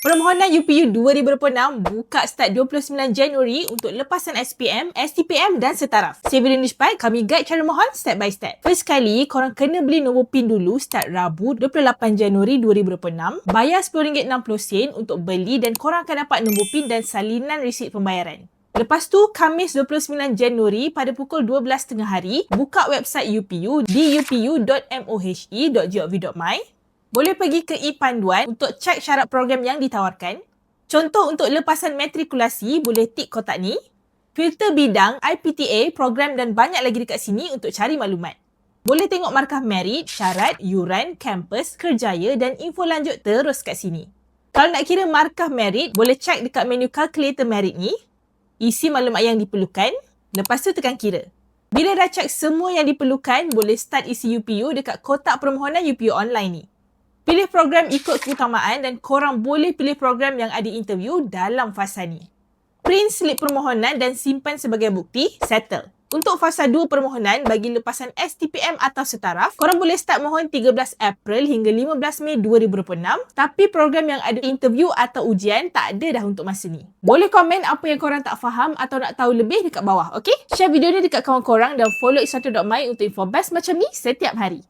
Permohonan UPU 2026 buka start 29 Januari untuk lepasan SPM, STPM dan setaraf. Saya video ni cepat, kami guide cara mohon step by step. First kali, korang kena beli nombor PIN dulu start Rabu 28 Januari 2026. Bayar RM10.60 untuk beli dan korang akan dapat nombor PIN dan salinan resit pembayaran. Lepas tu, Khamis 29 Januari pada pukul 12.30 hari, buka website UPU di upu.mohe.gov.my. Boleh pergi ke e-panduan untuk cek syarat program yang ditawarkan. Contoh untuk lepasan matrikulasi, boleh tik kotak ni. Filter bidang, IPTA, program dan banyak lagi dekat sini untuk cari maklumat. Boleh tengok markah merit, syarat, yuran, kampus, kerjaya dan info lanjut terus kat sini. Kalau nak kira markah merit, boleh cek dekat menu calculator merit ni. Isi maklumat yang diperlukan. Lepas tu tekan kira. Bila dah cek semua yang diperlukan, boleh start isi UPU dekat kotak permohonan UPU online ni. Pilih program ikut keutamaan dan korang boleh pilih program yang ada interview dalam fasa ni. Print slip permohonan dan simpan sebagai bukti, settle. Untuk fasa 2 permohonan bagi lepasan STPM atau setaraf, korang boleh start mohon 13 April hingga 15 Mei 2026, tapi program yang ada interview atau ujian tak ada dah untuk masa ni. Boleh komen apa yang korang tak faham atau nak tahu lebih dekat bawah, okey? Share video ni dekat kawan korang dan follow isatu.my untuk info best macam ni setiap hari.